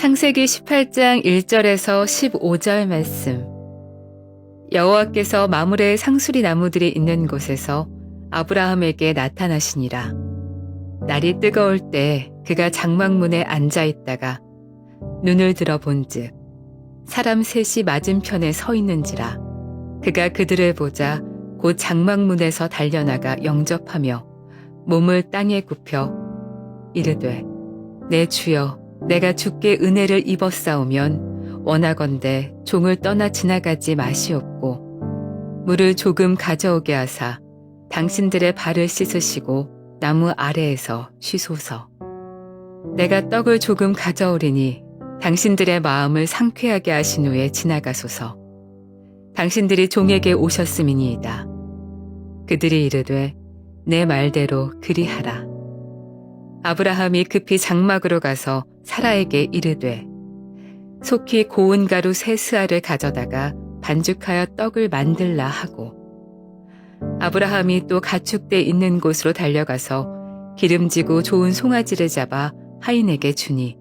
창세기 18장 1절에서 15절 말씀. 여호와께서 마므레의 상수리 나무들이 있는 곳에서 아브라함에게 나타나시니라. 날이 뜨거울 때 그가 장막문에 앉아 있다가 눈을 들어 본즉 사람 셋이 맞은편에 서 있는지라. 그가 그들을 보자 곧 장막문에서 달려나가 영접하며 몸을 땅에 굽혀 이르되 내 주여 내가 주께 은혜를 입었사오면 원하건대 종을 떠나 지나가지 마시옵고 물을 조금 가져오게 하사 당신들의 발을 씻으시고 나무 아래에서 쉬소서. 내가 떡을 조금 가져오리니 당신들의 마음을 상쾌하게 하신 후에 지나가소서. 당신들이 종에게 오셨음이니이다. 그들이 이르되 내 말대로 그리하라. 아브라함이 급히 장막으로 가서 사라에게 이르되 속히 고운 가루 세 스아를 가져다가 반죽하여 떡을 만들라 하고 아브라함이 또 가축대 있는 곳으로 달려가서 기름지고 좋은 송아지를 잡아 하인에게 주니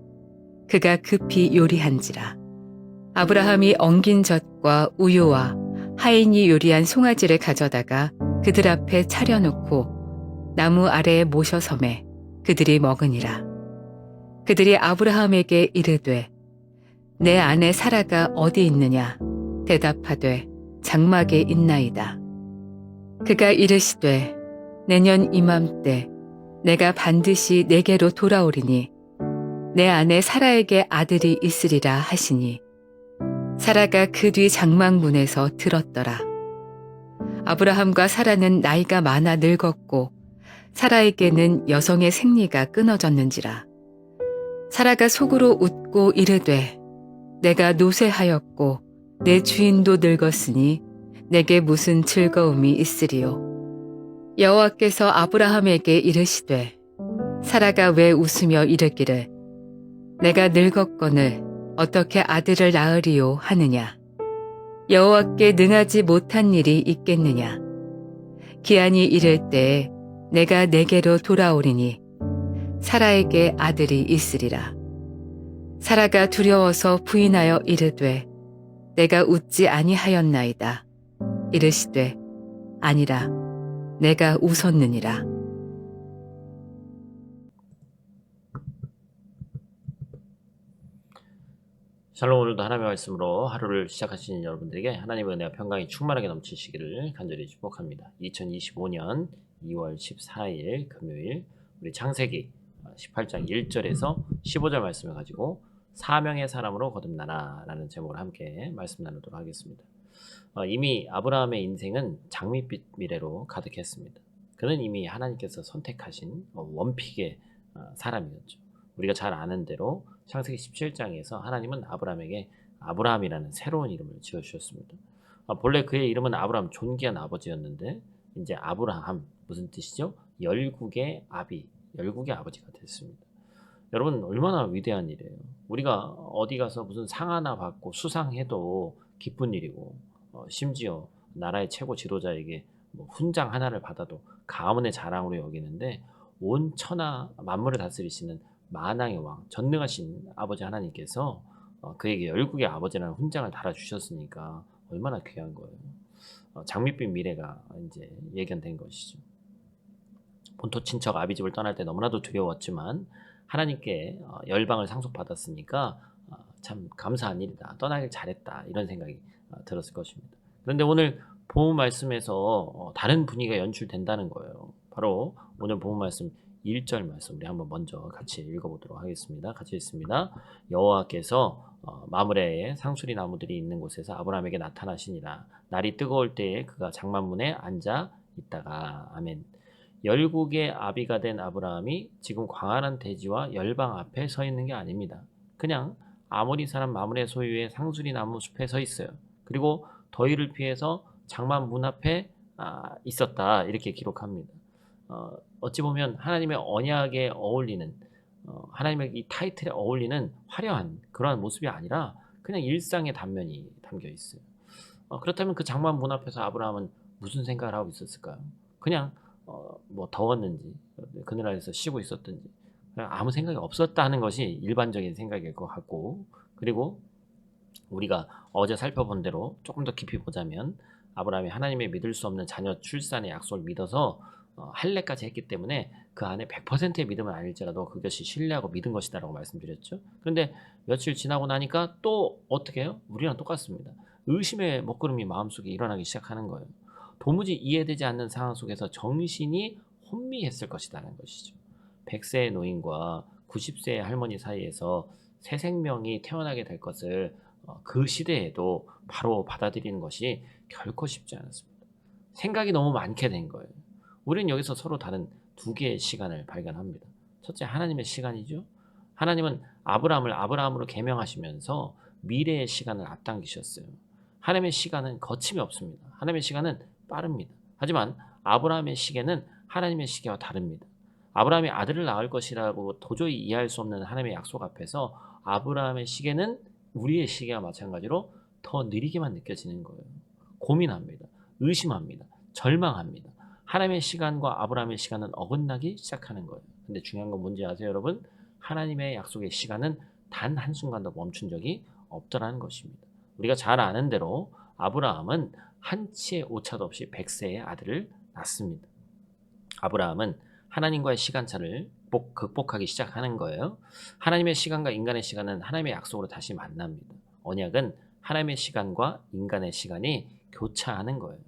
그가 급히 요리한지라. 아브라함이 엉긴 젖과 우유와 하인이 요리한 송아지를 가져다가 그들 앞에 차려놓고 나무 아래에 모셔 섬에 그들이 먹으니라. 그들이 아브라함에게 이르되 내 아내 사라가 어디 있느냐? 대답하되 장막에 있나이다. 그가 이르시되 내년 이맘때 내가 반드시 내게로 돌아오리니 내 아내 사라에게 아들이 있으리라 하시니 사라가 그 뒤 장막문에서 들었더라. 아브라함과 사라는 나이가 많아 늙었고 사라에게는 여성의 생리가 끊어졌는지라. 사라가 속으로 웃고 이르되 내가 노쇠하였고 내 주인도 늙었으니 내게 무슨 즐거움이 있으리요. 여호와께서 아브라함에게 이르시되 사라가 왜 웃으며 이르기를 내가 늙었거늘 어떻게 아들을 낳으리요 하느냐. 여호와께 능하지 못한 일이 있겠느냐. 기한이 이를 때에 내가 내게로 돌아오리니 사라에게 아들이 있으리라. 사라가 두려워서 부인하여 이르되 내가 웃지 아니하였나이다. 이르시되 아니라 내가 웃었느니라. 샬롬. 오늘도 하나님의 말씀으로 하루를 시작하시는 여러분들에게 하나님의 은혜와 평강이 충만하게 넘치시기를 간절히 축복합니다. 2025년 2월 14일 금요일 우리 창세기 18장 1절에서 15절 말씀을 가지고 사명의 사람으로 거듭나라 라는 제목으로 함께 말씀 나누도록 하겠습니다. 이미 아브라함의 인생은 장밋빛 미래로 가득했습니다. 그는 이미 하나님께서 선택하신 원픽의 사람이었죠. 우리가 잘 아는 대로 창세기 17장에서 하나님은 아브라함에게 아브라함이라는 새로운 이름을 지어주셨습니다. 본래 그의 이름은 아브라함, 존귀한 아버지였는데 이제 아브라함, 무슨 뜻이죠? 열국의 아비, 열국의 아버지가 됐습니다. 여러분, 얼마나 위대한 일이에요. 우리가 어디 가서 무슨 상 하나 받고 수상해도 기쁜 일이고 심지어 나라의 최고 지도자에게 훈장 하나를 받아도 가문의 자랑으로 여기는데 온 천하 만물을 다스리시는 만왕의 왕, 전능하신 아버지 하나님께서 그에게 열국의 아버지라는 훈장을 달아주셨으니까 얼마나 귀한 거예요. 장밋빛 미래가 이제 예견된 것이죠. 본토 친척 아비집을 떠날 때 너무나도 두려웠지만 하나님께 열방을 상속받았으니까 참 감사한 일이다. 떠나길 잘했다. 이런 생각이 들었을 것입니다. 그런데 오늘 본문 말씀에서 다른 분위기가 연출된다는 거예요. 바로 오늘 본문 말씀 1절 말씀 우리 한번 먼저 같이 읽어보도록 하겠습니다. 같이 읽습니다. 여호와께서 마므레의 상수리 나무들이 있는 곳에서 아브라함에게 나타나시니라. 날이 뜨거울 때에 그가 장막문에 앉아 있다가 아멘. 열국의 아비가 된 아브라함이 지금 광활한 대지와 열방 앞에 서 있는 게 아닙니다. 그냥 아모리 사람 마므레 소유의 상수리 나무 숲에 서 있어요. 그리고 더위를 피해서 장막문 앞에 있었다 이렇게 기록합니다. 어찌 보면 하나님의 언약에 어울리는 하나님의 이 타이틀에 어울리는 화려한 그러한 모습이 아니라 그냥 일상의 단면이 담겨 있어요. 그렇다면 그 장막 문 앞에서 아브라함은 무슨 생각을 하고 있었을까요? 그냥 뭐 더웠는지 그늘 아래서 쉬고 있었든지 아무 생각이 없었다는 것이 일반적인 생각일 것 같고, 그리고 우리가 어제 살펴본 대로 조금 더 깊이 보자면 아브라함이 하나님의 믿을 수 없는 자녀 출산의 약속을 믿어서 할례까지 했기 때문에 그 안에 100%의 믿음은 아닐지라도 그것이 신뢰하고 믿은 것이다라고 말씀드렸죠. 그런데 며칠 지나고 나니까 또 어떻게 해요? 우리랑 똑같습니다. 의심의 먹구름이 마음속에 일어나기 시작하는 거예요. 도무지 이해되지 않는 상황 속에서 정신이 혼미했을 것이라는 것이죠. 100세의 노인과 90세의 할머니 사이에서 새 생명이 태어나게 될 것을 그 시대에도 바로 받아들이는 것이 결코 쉽지 않았습니다. 생각이 너무 많게 된 거예요. 우리는 여기서 서로 다른 두 개의 시간을 발견합니다. 첫째, 하나님의 시간이죠. 하나님은 아브라함을 아브라함으로 계명하시면서 미래의 시간을 앞당기셨어요. 하나님의 시간은 거침이 없습니다. 하나님의 시간은 빠릅니다. 하지만 아브라함의 시계는 하나님의 시계와 다릅니다. 아브라함이 아들을 낳을 것이라고 도저히 이해할 수 없는 하나님의 약속 앞에서 아브라함의 시계는 우리의 시계와 마찬가지로 더 느리게만 느껴지는 거예요. 고민합니다. 의심합니다. 절망합니다. 하나님의 시간과 아브라함의 시간은 어긋나기 시작하는 거예요. 근데 중요한 건 뭔지 아세요, 여러분? 하나님의 약속의 시간은 단 한순간도 멈춘 적이 없더라는 것입니다. 우리가 잘 아는 대로 아브라함은 한치의 오차도 없이 100세의 아들을 낳습니다. 아브라함은 하나님과의 시간차를 극복하기 시작하는 거예요. 하나님의 시간과 인간의 시간은 하나님의 약속으로 다시 만납니다. 언약은 하나님의 시간과 인간의 시간이 교차하는 거예요.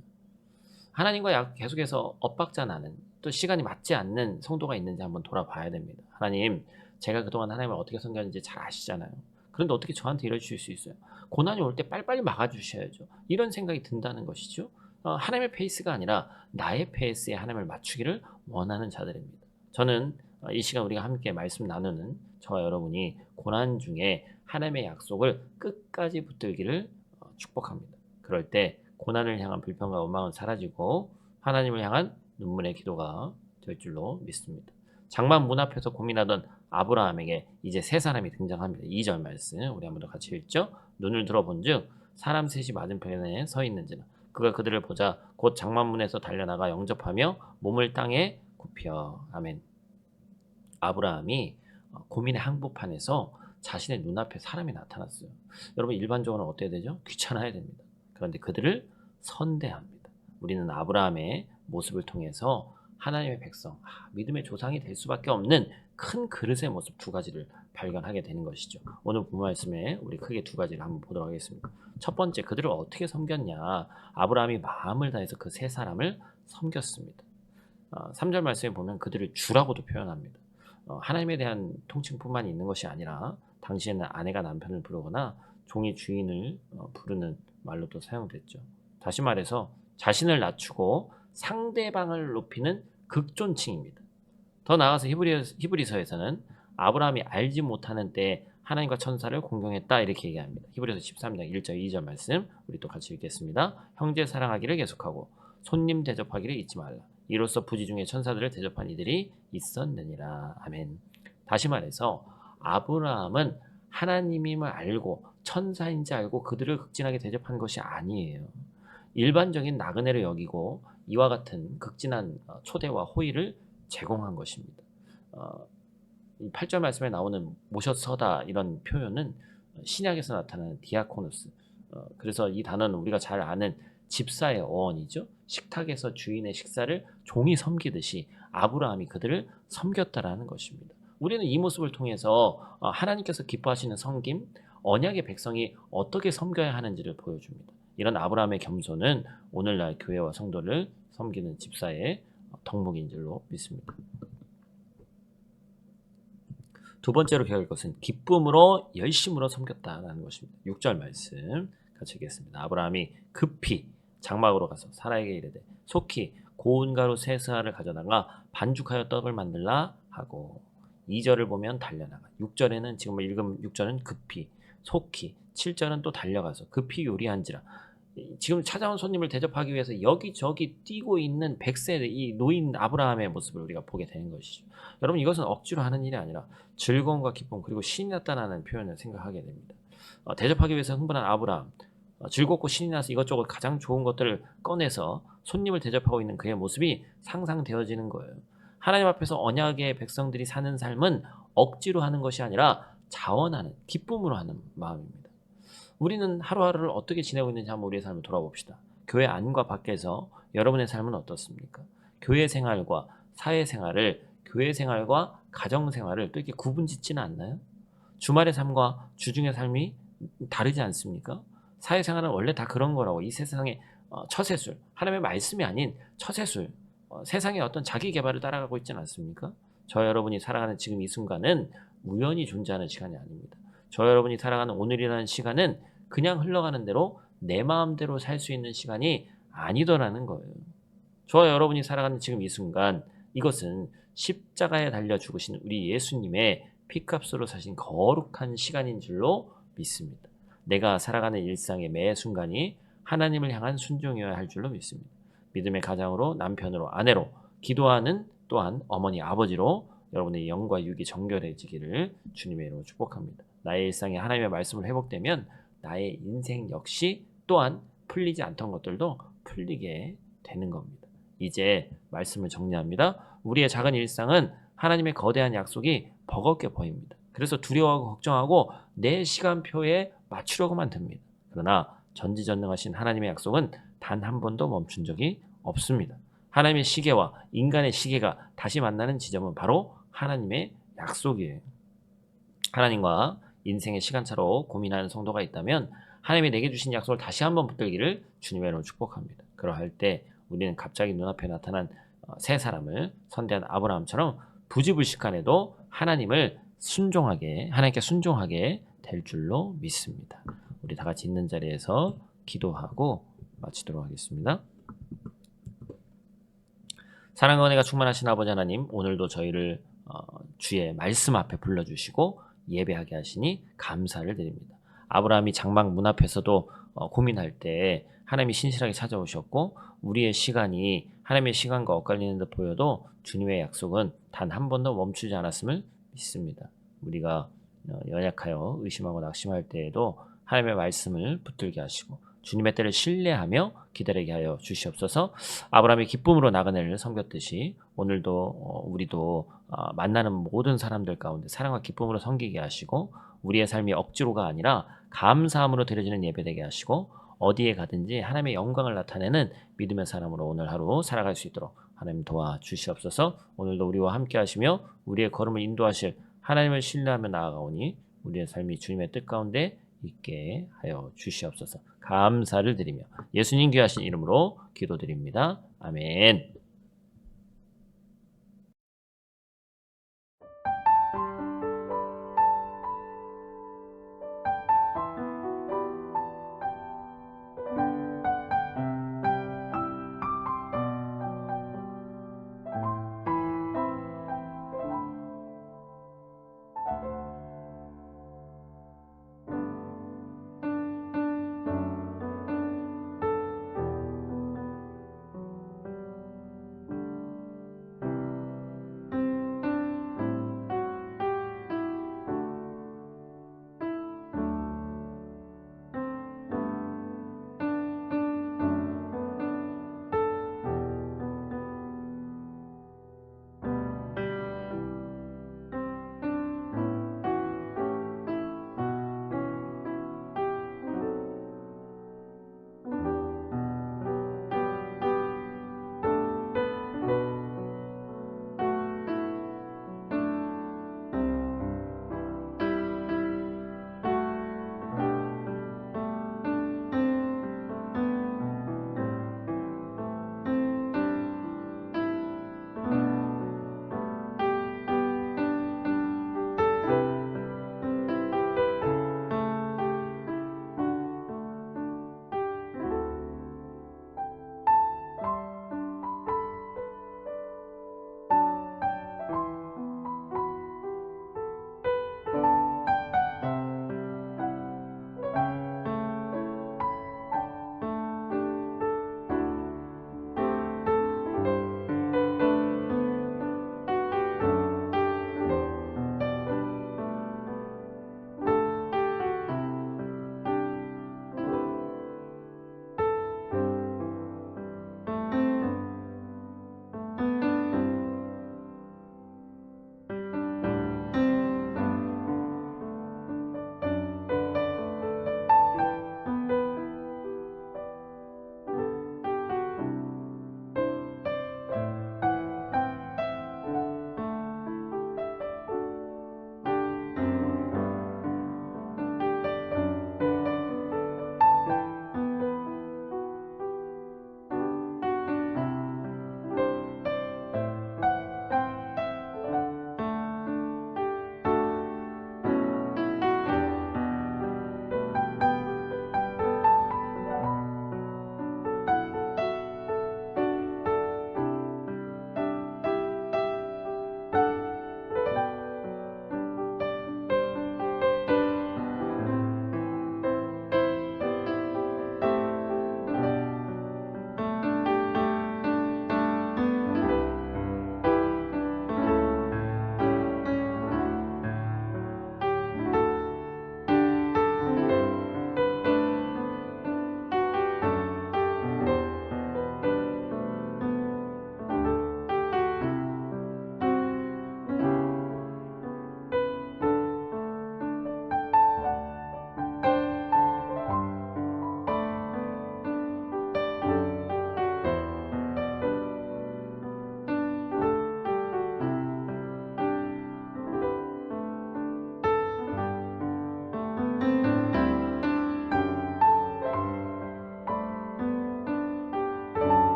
하나님과 계속해서 엇박자 나는, 또 시간이 맞지 않는 성도가 있는지 한번 돌아봐야 됩니다. 하나님, 제가 그동안 하나님을 어떻게 섬겼는지 잘 아시잖아요. 그런데 어떻게 저한테 이러 주실 수 있어요? 고난이 올 때 빨리빨리 막아주셔야죠. 이런 생각이 든다는 것이죠. 하나님의 페이스가 아니라 나의 페이스에 하나님을 맞추기를 원하는 자들입니다. 저는 이 시간 우리가 함께 말씀 나누는 저와 여러분이 고난 중에 하나님의 약속을 끝까지 붙들기를 축복합니다. 그럴 때 고난을 향한 불평과 원망은 사라지고 하나님을 향한 눈물의 기도가 될 줄로 믿습니다. 장막 문 앞에서 고민하던 아브라함에게 이제 세 사람이 등장합니다. 2절 말씀 우리 한번 더 같이 읽죠. 눈을 들어본즉 사람 셋이 맞은편에 서 있는지라 그가 그들을 보자 곧 장막문에서 달려나가 영접하며 몸을 땅에 굽혀. 아멘. 아브라함이 고민의 한복판에서 자신의 눈앞에 사람이 나타났어요. 여러분 일반적으로는 어때야 되죠? 귀찮아야 됩니다. 그런데 그들을 선대합니다. 우리는 아브라함의 모습을 통해서 하나님의 백성, 믿음의 조상이 될 수밖에 없는 큰 그릇의 모습 두 가지를 발견하게 되는 것이죠. 오늘 본문 말씀에 우리 크게 두 가지를 한번 보도록 하겠습니다. 첫 번째, 그들을 어떻게 섬겼냐? 아브라함이 마음을 다해서 그 세 사람을 섬겼습니다. 3절 말씀에 보면 그들을 주라고도 표현합니다. 하나님에 대한 통칭뿐만 있는 것이 아니라 당시에는 아내가 남편을 부르거나 종이 주인을 부르는 말로도 사용됐죠. 다시 말해서 자신을 낮추고 상대방을 높이는 극존칭입니다. 더 나아가서 히브리서에서는 아브라함이 알지 못하는 때에 하나님과 천사를 공경했다 이렇게 얘기합니다. 히브리서 13장 1절 2절 말씀 우리 또 같이 읽겠습니다. 형제 사랑하기를 계속하고 손님 대접하기를 잊지 말라. 이로써 부지 중에 천사들을 대접한 이들이 있었느니라. 아멘. 다시 말해서 아브라함은 하나님임을 알고 천사인지 알고 그들을 극진하게 대접한 것이 아니에요. 일반적인 나그네를 여기고 이와 같은 극진한 초대와 호의를 제공한 것입니다. 이 8절 말씀에 나오는 모셔서다 이런 표현은 신약에서 나타나는 디아코노스. 그래서 이 단어는 우리가 잘 아는 집사의 어원이죠. 식탁에서 주인의 식사를 종이 섬기듯이 아브라함이 그들을 섬겼다라는 것입니다. 우리는 이 모습을 통해서 하나님께서 기뻐하시는 섬김, 언약의 백성이 어떻게 섬겨야 하는지를 보여줍니다. 이런 아브라함의 겸손은 오늘날 교회와 성도를 섬기는 집사의 덕목인 줄로 믿습니다. 두 번째로 배울 것은 기쁨으로 열심으로 섬겼다라는 것입니다. 6절 말씀 같이 읽겠습니다. 아브라함이 급히 장막으로 가서 사라에게 이르되 속히 고운 가루 세 스아를 가져다가 반죽하여 떡을 만들라 하고 2절을 보면 달려나가 6절에는 지금 읽은 6절은 급히 속히 7절은 또 달려가서 급히 요리한지라 지금 찾아온 손님을 대접하기 위해서 여기저기 뛰고 있는 100세 이 노인 아브라함의 모습을 우리가 보게 되는 것이죠. 여러분 이것은 억지로 하는 일이 아니라 즐거움과 기쁨 그리고 신이 났다는 표현을 생각하게 됩니다. 대접하기 위해서 흥분한 아브라함 즐겁고 신이 나서 이것저것 가장 좋은 것들을 꺼내서 손님을 대접하고 있는 그의 모습이 상상되어지는 거예요. 하나님 앞에서 언약의 백성들이 사는 삶은 억지로 하는 것이 아니라 자원하는, 기쁨으로 하는 마음입니다. 우리는 하루하루를 어떻게 지내고 있는지 한번 우리의 삶을 돌아봅시다. 교회 안과 밖에서 여러분의 삶은 어떻습니까? 교회 생활과 사회 생활을, 교회 생활과 가정 생활을 또 이렇게 구분 짓지는 않나요? 주말의 삶과 주중의 삶이 다르지 않습니까? 사회생활은 원래 다 그런 거라고. 이 세상의 처세술, 하나님의 말씀이 아닌 처세술, 세상의 어떤 자기 개발을 따라가고 있지는 않습니까? 저 여러분이 살아가는 지금 이 순간은 우연히 존재하는 시간이 아닙니다. 저 여러분이 살아가는 오늘이라는 시간은 그냥 흘러가는 대로 내 마음대로 살 수 있는 시간이 아니더라는 거예요. 저와 여러분이 살아가는 지금 이 순간, 이것은 십자가에 달려 죽으신 우리 예수님의 피값으로 사신 거룩한 시간인 줄로 믿습니다. 내가 살아가는 일상의 매 순간이 하나님을 향한 순종이어야 할 줄로 믿습니다. 믿음의 가장으로, 남편으로, 아내로, 기도하는 또한 어머니, 아버지로 여러분의 영과 육이 정결해지기를 주님의 이름으로 축복합니다. 나의 일상에 하나님의 말씀을 회복되면 나의 인생 역시 또한 풀리지 않던 것들도 풀리게 되는 겁니다. 이제 말씀을 정리합니다. 우리의 작은 일상은 하나님의 거대한 약속이 버겁게 보입니다. 그래서 두려워하고 걱정하고 내 시간표에 맞추려고만 듭니다. 그러나 전지전능하신 하나님의 약속은 단 한 번도 멈춘 적이 없습니다. 하나님의 시계와 인간의 시계가 다시 만나는 지점은 바로 하나님의 약속이에요. 하나님과 인생의 시간차로 고민하는 성도가 있다면 하나님이 내게 주신 약속을 다시 한번 붙들기를 주님의 이름으로 축복합니다. 그러할 때 우리는 갑자기 눈앞에 나타난 세 사람을 선대한 아브라함처럼 부지불식간에도 하나님께 순종하게 될 줄로 믿습니다. 우리 다 같이 있는 자리에서 기도하고 마치도록 하겠습니다. 사랑과 은혜가 충만하신 아버지 하나님, 오늘도 저희를 주의 말씀 앞에 불러주시고 예배하게 하시니 감사를 드립니다. 아브라함이 장막 문 앞에서도 고민할 때 하나님이 신실하게 찾아오셨고, 우리의 시간이 하나님의 시간과 엇갈리는 듯 보여도 주님의 약속은 단 한 번도 멈추지 않았음을 믿습니다. 우리가 연약하여 의심하고 낙심할 때에도 하나님의 말씀을 붙들게 하시고 주님의 때를 신뢰하며 기다리게 하여 주시옵소서. 아브라함이 기쁨으로 나그네를 섬겼듯이 오늘도 우리도 만나는 모든 사람들 가운데 사랑과 기쁨으로 섬기게 하시고 우리의 삶이 억지로가 아니라 감사함으로 드려지는 예배되게 하시고 어디에 가든지 하나님의 영광을 나타내는 믿음의 사람으로 오늘 하루 살아갈 수 있도록 하나님 도와주시옵소서. 오늘도 우리와 함께 하시며 우리의 걸음을 인도하실 하나님을 신뢰하며 나아가오니 우리의 삶이 주님의 뜻 가운데 있게 하여 주시옵소서. 감사를 드리며 예수님 귀하신 이름으로 기도드립니다. 아멘.